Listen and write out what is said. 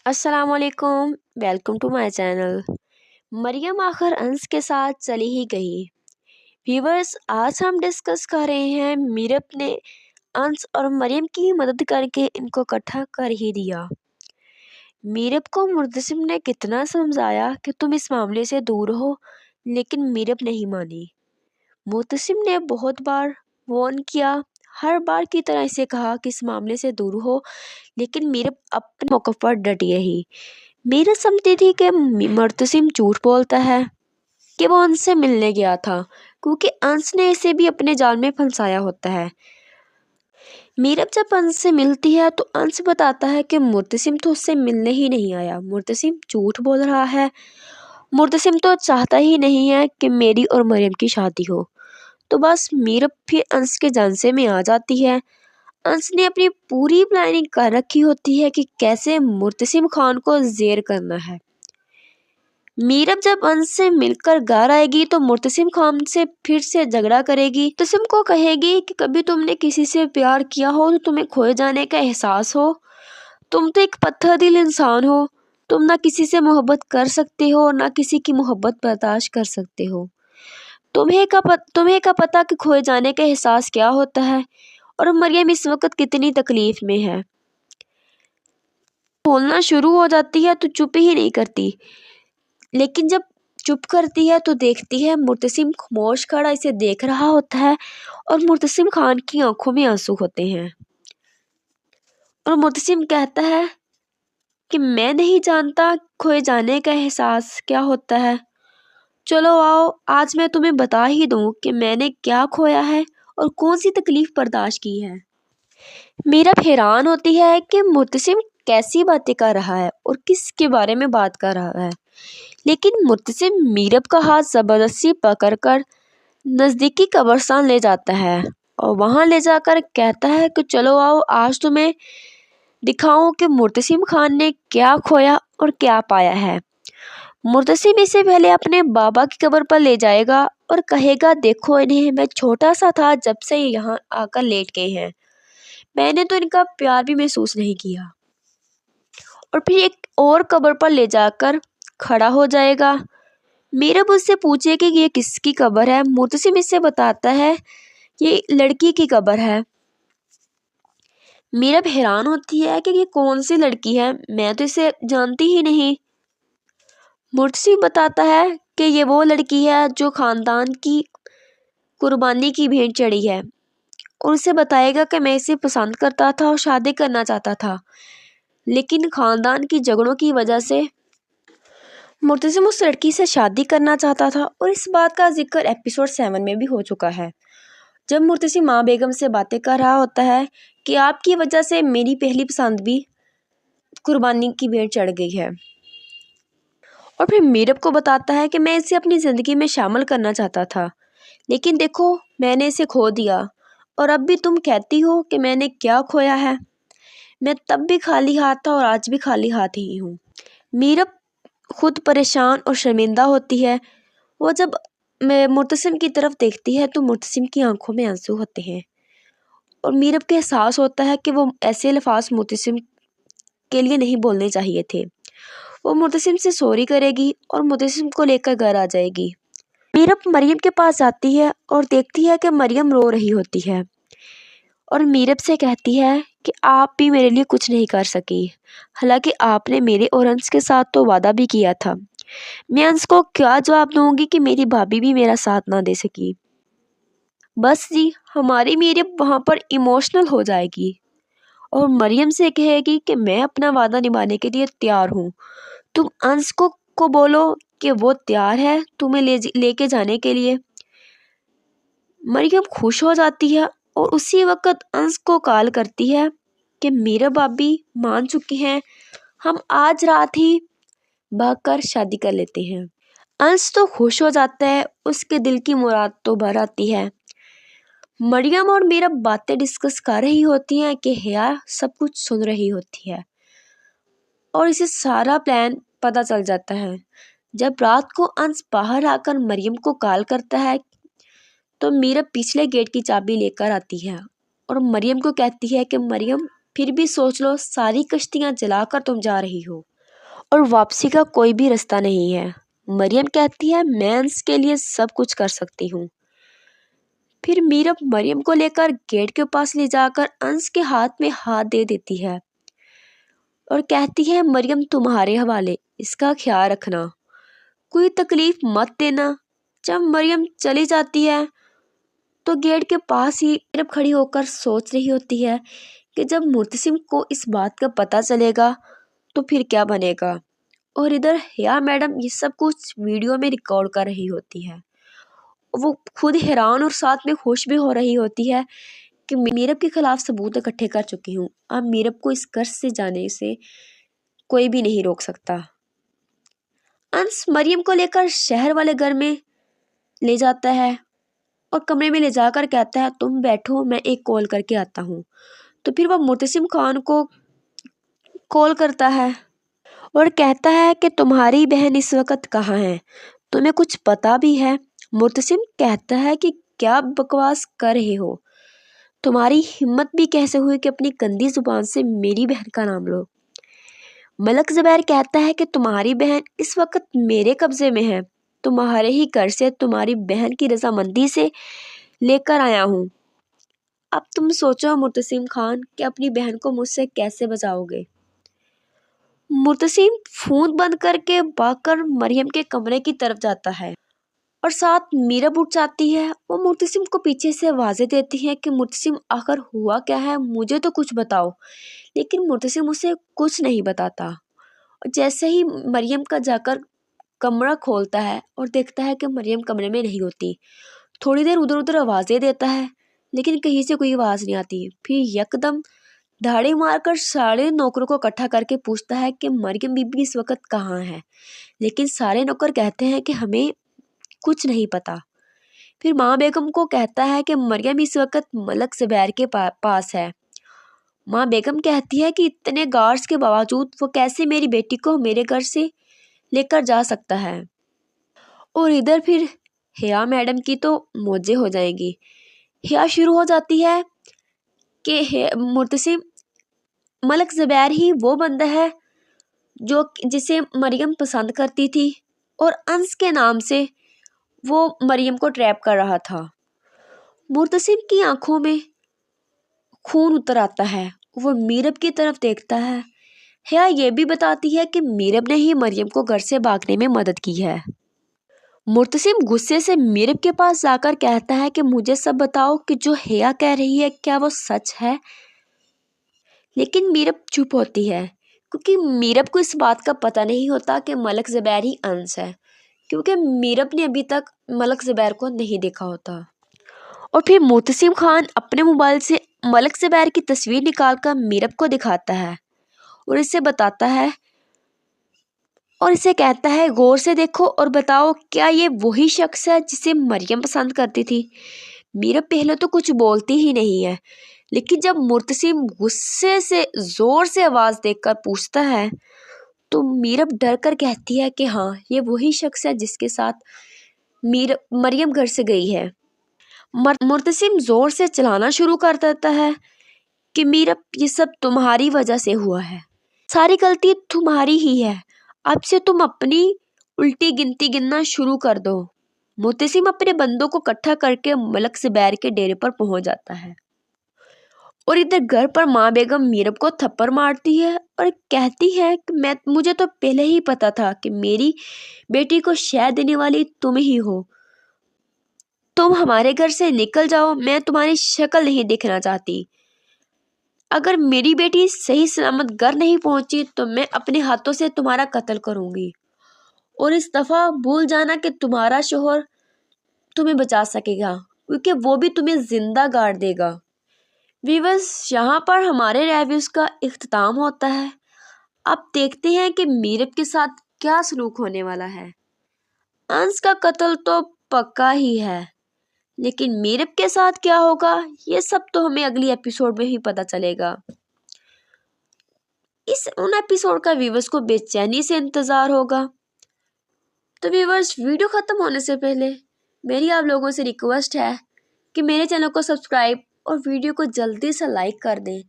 अस्सलाम वालेकुम। Welcome to my channel. Maryam आखिर अंस के साथ चली ही गई। व्यूवर्स, आज हम डिस्कस कर रहे हैं मीरब ने अंस और मरियम की मदद करके इनको इकट्ठा कर ही दिया। मीरब को मुर्तसिम ने कितना समझाया कि तुम इस मामले से दूर हो, लेकिन मीरब नहीं मानी। मुर्तसिम ने बहुत बार वार्न किया, हर बार की तरह इसे कहा कि इस मामले से दूर हो, लेकिन मीरब अपने मौक़िफ़ पर डटी रही। मीरब समझती थी कि मुर्तसिम झूठ बोलता है कि वो उनसे मिलने गया था, क्योंकि अंस ने इसे भी अपने जाल में फंसाया होता है। मीरब जब अंस से मिलती है तो अंस बताता है कि मुर्तसिम तो उससे मिलने ही नहीं आया, मुर्तसिम झूठ बोल रहा है, मुर्तसिम तो चाहता ही नहीं है कि मेरी और मरियम की शादी हो। तो बस मीरब फिर अंस के झांसे में आ जाती है। अंस ने अपनी पूरी प्लानिंग कर रखी होती है कि कैसे मुर्तसिम खान को जेर करना है। मीरब जब अंस से मिलकर घर आएगी तो मुर्तसिम खान से फिर से झगड़ा करेगी। मुर्तसिम को कहेगी कि कभी तुमने किसी से प्यार किया हो तो तुम्हें खोए जाने का एहसास हो, तुम तो एक पत्थर दिल इंसान हो, तुम ना किसी से मोहब्बत कर सकते हो ना किसी की मोहब्बत बर्दाश्त कर सकते हो। तुम्हें का पता कि खोए जाने का एहसास क्या होता है, और मरियम इस वक्त कितनी तकलीफ में है। बोलना शुरू हो जाती है तो चुप ही नहीं करती, लेकिन जब चुप करती है तो देखती है मुर्तसिम खामोश खड़ा इसे देख रहा होता है, और मुर्तसिम खान की आंखों में आंसू होते हैं। और मुर्तसिम कहता है कि मैं नहीं जानता खोए जाने का एहसास क्या होता है। चलो आओ, आज मैं तुम्हें बता ही दूं कि मैंने क्या खोया है और कौन सी तकलीफ बर्दाश्त की है। मीरब हैरान होती है कि मुर्तसिम कैसी बातें कर रहा है और किसके बारे में बात कर रहा है, लेकिन मुर्तसिम मीरब का हाथ जबरदस्ती पकड़कर नजदीकी कब्रिस्तान ले जाता है और वहां ले जाकर कहता है कि चलो आओ, आज तुम्हें दिखाऊं कि मुर्तसिम खान ने क्या खोया और क्या पाया है। मुर्तसिम इसे पहले अपने बाबा की कब्र पर ले जाएगा और कहेगा, देखो इन्हें, मैं छोटा सा था जब से यहाँ आकर लेट गए हैं, मैंने तो इनका प्यार भी महसूस नहीं किया। और फिर एक और कब्र पर ले जाकर खड़ा हो जाएगा। मीरब उससे पूछे कि ये किसकी कब्र है। मुर्तसिम इससे बताता है ये लड़की की कब्र है। मीरब हैरान होती है कि ये कौन सी लड़की है, मैं तो इसे जानती ही नहीं। मुर्तसिम बताता है कि ये वो लड़की है जो खानदान की कुर्बानी की भेंट चढ़ी है, और उसे बताएगा कि मैं इसे पसंद करता था और शादी करना चाहता था, लेकिन खानदान की झगड़ों की वजह से मुर्तसिम उस लड़की से शादी करना चाहता था। और इस बात का जिक्र एपिसोड 7 में भी हो चुका है, जब मुर्तसिम माँ बेगम से बातें कर रहा होता है कि आपकी वजह से मेरी पहली पसंद भी कुर्बानी की भेंट चढ़ गई है। और फिर मीरब को बताता है कि मैं इसे अपनी ज़िंदगी में शामिल करना चाहता था, लेकिन देखो मैंने इसे खो दिया, और अब भी तुम कहती हो कि मैंने क्या खोया है। मैं तब भी खाली हाथ था और आज भी खाली हाथ ही हूँ। मीरब खुद परेशान और शर्मिंदा होती है। वो जब मुर्तसिम की तरफ देखती है तो मुर्तसिम की आंखों में आंसू होते हैं, और मीरब के एहसास होता है कि वो ऐसे अल्फाज मुर्तसिम के लिए नहीं बोलने चाहिए थे। वो मुर्तसिम से सॉरी करेगी और मुर्तसिम को लेकर घर आ जाएगी। मीरब मरियम के पास आती है और देखती है कि मरियम रो रही होती है, और मीरब से कहती है कि आप भी मेरे लिए कुछ नहीं कर सकी, हालांकि आपने मेरे और अंश के साथ तो वादा भी किया था। मैं अंश को क्या जवाब दूंगी कि मेरी भाभी भी मेरा साथ ना दे सकी। बस जी, हमारी मीरब वहाँ पर इमोशनल हो जाएगी और मरियम से कहेगी कि मैं अपना वादा निभाने के लिए तैयार हूँ, तुम अंश को बोलो कि वो तैयार है तुम्हें लेके जाने के लिए। मरियम खुश हो जाती है और उसी वक्त अंश को कॉल करती है कि मेरा भाभी मान चुकी हैं, हम आज रात ही भागकर शादी कर लेते हैं। अंश तो खुश हो जाता है, उसके दिल की मुराद तो भर आती है। मरियम और मीरा बातें डिस्कस कर रही होती हैं कि हिया सब कुछ सुन रही होती है और इसे सारा प्लान पता चल जाता है। जब रात को अंश बाहर आकर मरियम को कॉल करता है तो मीरा पिछले गेट की चाबी लेकर आती है और मरियम को कहती है कि मरियम फिर भी सोच लो, सारी कश्तियां जलाकर तुम जा रही हो, और वापसी का कोई भी रास्ता नहीं है। मरियम कहती है मैं अंश के लिए सब कुछ कर सकती हूँ। फिर मीरब मरियम को लेकर गेट के पास ले जाकर अंश के हाथ में हाथ दे देती है और कहती है मरियम तुम्हारे हवाले, इसका ख्याल रखना, कोई तकलीफ मत देना। जब मरियम चली जाती है तो गेट के पास ही मीरब खड़ी होकर सोच रही होती है कि जब मुर्तसिम को इस बात का पता चलेगा तो फिर क्या बनेगा। और इधर हिया मैडम ये सब कुछ वीडियो में रिकॉर्ड कर रही होती है। वो खुद हैरान और साथ में खुश भी हो रही होती है कि मीरब के खिलाफ सबूत इकट्ठे कर चुकी हूँ। अब मीरब को इस घर से जाने से कोई भी नहीं रोक सकता। अंश मरियम को लेकर शहर वाले घर में ले जाता है और कमरे में ले जाकर कहता है तुम बैठो, मैं एक कॉल करके आता हूँ। तो फिर वह मुर्तसिम खान को कॉल करता है और कहता है कि तुम्हारी बहन इस वक्त कहाँ है, तुम्हें कुछ पता भी है। मुर्तसिम कहता है कि क्या बकवास कर रहे हो, तुम्हारी हिम्मत भी कैसे हुई कि अपनी गंदी जुबान से मेरी बहन का नाम लो। मलक ज़ुबैर कहता है कि तुम्हारी बहन इस वक्त मेरे कब्जे में है, तुम्हारे ही घर से तुम्हारी बहन की रजामंदी से लेकर आया हूँ। अब तुम सोचो मुर्तसिम खान कि अपनी बहन को मुझसे कैसे बचाओगे। मुर्तसिम फोन बंद करके भागकर मरियम के कमरे की तरफ जाता है और साथ मीरब उठ जाती है। वो मुर्तसिम को पीछे से आवाज़ें देती है कि मुर्तसिम आखिर हुआ क्या है, मुझे तो कुछ बताओ। लेकिन मुर्तसिम उसे कुछ नहीं बताता। और जैसे ही मरियम का जाकर कमरा खोलता है और देखता है कि मरियम कमरे में नहीं होती, थोड़ी देर उधर उधर आवाज़ें देता है लेकिन कहीं से कोई आवाज़ नहीं आती। फिर यकदम धाड़ी मारकर सारे नौकरों को इकट्ठा करके पूछता है कि मरियम बीबी इस वक्त कहाँ है। लेकिन सारे नौकर कहते हैं कि हमें कुछ नहीं पता। फिर माँ बेगम को कहता है कि मरियम इस वक्त मलक ज़ुबैर के पास है। माँ बेगम कहती है कि इतने गार्ड्स के बावजूद वो कैसे मेरी बेटी को मेरे घर से लेकर जा सकता है। और इधर फिर हिया मैडम की तो मौजें हो जाएंगी। हिया शुरू हो जाती है कि मुर्तसिम मलक ज़ुबैर ही वो बंदा है जो जिसे मरियम पसंद करती थी और अंश के नाम से वो मरियम को ट्रैप कर रहा था। मुर्तसिम की आंखों में खून उतर आता है। वो मीरब की तरफ देखता है। हिया ये भी बताती है कि मीरब ने ही मरियम को घर से भागने में मदद की है। मुर्तसिम गुस्से से मीरब के पास जाकर कहता है कि मुझे सब बताओ कि जो हिया कह रही है क्या वो सच है। लेकिन मीरब चुप होती है क्योंकि मीरब को इस बात का पता नहीं होता कि मलक ज़ुबैर ही अंश है, क्योंकि मीरब ने अभी तक मलक ज़ुबैर को नहीं देखा होता। और फिर मुर्तसिम खान अपने मोबाइल से मलक ज़ुबैर की तस्वीर निकालकर मीरब को दिखाता है और इसे बताता है और इसे कहता है गौर से देखो और बताओ क्या ये वही शख्स है जिसे मरियम पसंद करती थी। मीरब पहले तो कुछ बोलती ही नहीं है, लेकिन जब मुर्तसिम गुस्से से जोर से आवाज देकर पूछता है तो मीरब डर कर कहती है कि हाँ ये वही शख्स है जिसके साथ मरियम घर से गई है। मुर्तसिम जोर से चलाना शुरू कर देता है कि मीरब ये सब तुम्हारी वजह से हुआ है, सारी गलती तुम्हारी ही है, अब से तुम अपनी उल्टी गिनती गिनना शुरू कर दो। मुर्तसिम अपने बंदों को इकट्ठा करके मलक ज़ुबैर के डेरे पर पहुंच जाता है और इधर घर पर माँ बेगम मीरब को थप्पड़ मारती है और कहती है कि मुझे तो पहले ही पता था कि मेरी बेटी को शह देने वाली तुम ही हो, तुम हमारे घर से निकल जाओ, मैं तुम्हारी शक्ल नहीं देखना चाहती। अगर मेरी बेटी सही सलामत घर नहीं पहुंची तो मैं अपने हाथों से तुम्हारा कत्ल करूंगी और इस दफा भूल जाना कि तुम्हारा शोहर तुम्हें बचा सकेगा, क्योंकि वो भी तुम्हें जिंदा गाड़ देगा। व्यूअर्स, यहाँ पर हमारे रिव्यूज का इख्तिताम होता है। अब देखते हैं कि मीरब के साथ क्या सलूक होने वाला है। अंश का कत्ल तो पक्का ही है, लेकिन मीरब के साथ क्या होगा ये सब तो हमें अगली एपिसोड में ही पता चलेगा। उन एपिसोड का व्यूअर्स को बेचैनी से इंतजार होगा। तो व्यूअर्स, वीडियो खत्म होने से पहले मेरी आप लोगों से रिक्वेस्ट है कि मेरे चैनल को सब्सक्राइब और वीडियो को जल्दी से लाइक कर दें।